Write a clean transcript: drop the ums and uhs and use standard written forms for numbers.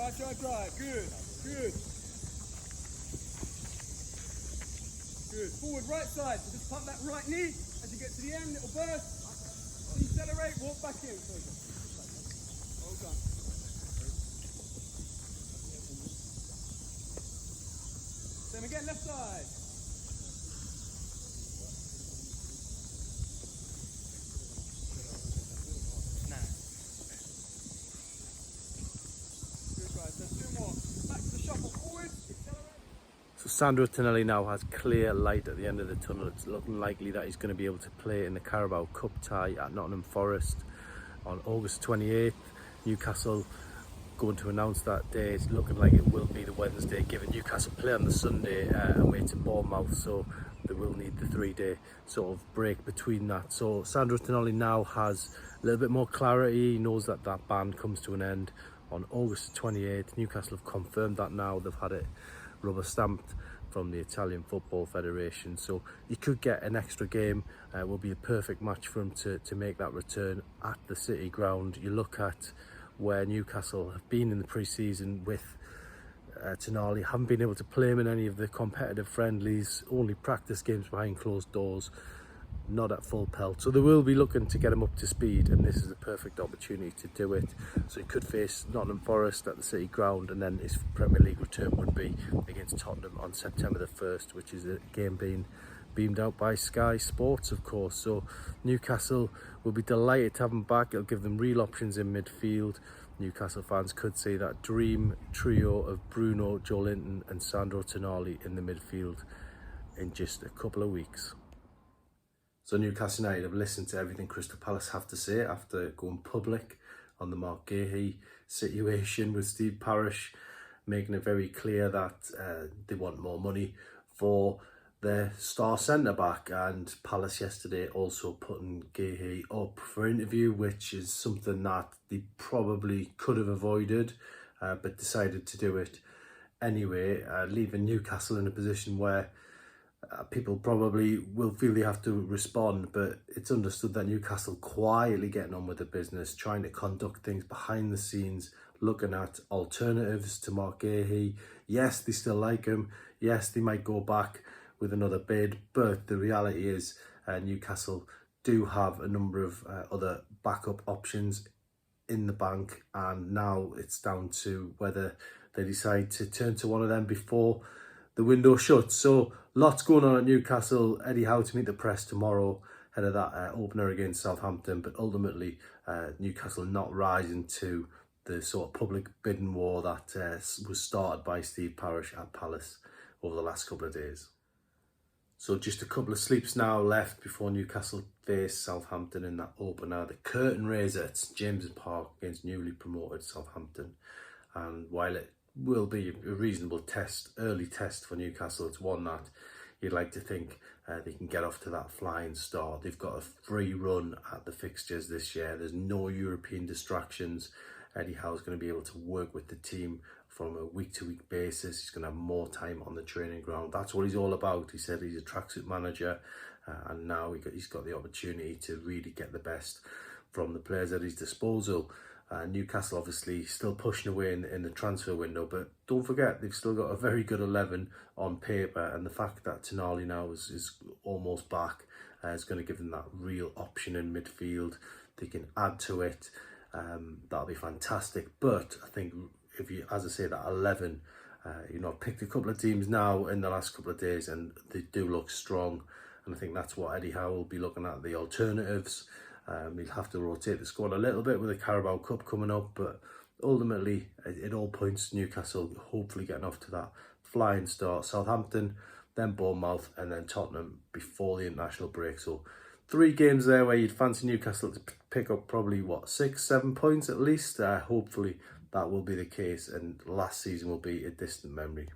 Try. Good. Good. Forward, right side. So just pump that right knee. As you get to the end, it'll burst. Decelerate, walk back in. Well done. Same again, left side. Good guys, let's do more. Back to the shuffle, forward. So Sandro Tonali now has clear light at the end of the tunnel. It's looking likely that he's going to be able to play in the Carabao Cup tie at Nottingham Forest on August 28th. Newcastle going to announce that day. It's looking like it will be the Wednesday, given Newcastle play on the Sunday away to Bournemouth, so they will need the 3-day sort of break between that. So Sandro Tonali now has a little bit more clarity. He knows that that ban comes to an end on August 28th. Newcastle have confirmed that now. They've had it rubber stamped from the Italian Football Federation, so he could get an extra game. Will be a perfect match for him to make that return at the City ground. You look at where Newcastle have been in the pre-season with Tonali, haven't been able to play him in any of the competitive friendlies, only practice games behind closed doors, not at full pelt. So they will be looking to get him up to speed, and this is a perfect opportunity to do it. So he could face Nottingham Forest at the City ground, and then his Premier League return would be against Tottenham on September the 1st, which is a game being beamed out by Sky Sports, of course. So Newcastle will be delighted to have him back. It'll give them real options in midfield. Newcastle fans could see that dream trio of Bruno, Joelinton and Sandro Tonali in the midfield in just a couple of weeks. So Newcastle United have listened to everything Crystal Palace have to say after going public on the Marc Guehi situation with Steve Parish, making it very clear that they want more money for their star centre-back. And Palace yesterday also putting Guehi up for interview, which is something that they probably could have avoided, but decided to do it anyway, leaving Newcastle in a position where people probably will feel they have to respond, but it's understood that Newcastle quietly getting on with the business, trying to conduct things behind the scenes, looking at alternatives to Marc Guehi. Yes, they still like him. Yes, they might go back with another bid, but the reality is Newcastle do have a number of other backup options in the bank, and now it's down to whether they decide to turn to one of them before the window shuts. So lots going on at Newcastle. Eddie Howe to meet the press tomorrow ahead of that opener against Southampton, but ultimately Newcastle not rising to the sort of public bidding war that was started by Steve Parish at Palace over the last couple of days. So just a couple of sleeps now left before Newcastle face Southampton in that opener. The curtain raiser at St James's Park against newly promoted Southampton. And while it will be a reasonable test, early test for Newcastle, it's one that you'd like to think they can get off to that flying start. They've got a free run at the fixtures this year. There's no European distractions. Eddie Howe's going to be able to work with the team from a week-to-week basis. He's going to have more time on the training ground. That's what he's all about. He said he's a tracksuit manager, and now he's got the opportunity to really get the best from the players at his disposal. Newcastle obviously still pushing away in the transfer window, but don't forget they've still got a very good 11 on paper, and the fact that Tonali now is almost back is going to give them that real option in midfield. They can add to it. That'll be fantastic. But I think if you, as I say, that 11, I've picked a couple of teams now in the last couple of days, and they do look strong. And I think that's what Eddie Howe will be looking at, the alternatives. He'll have to rotate the squad a little bit with the Carabao Cup coming up, but ultimately it all points to Newcastle hopefully getting off to that flying start. Southampton, then Bournemouth, and then Tottenham before the international break. So 3 games there where you'd fancy Newcastle to pick up probably, 6-7 points at least. Hopefully that will be the case, and last season will be a distant memory.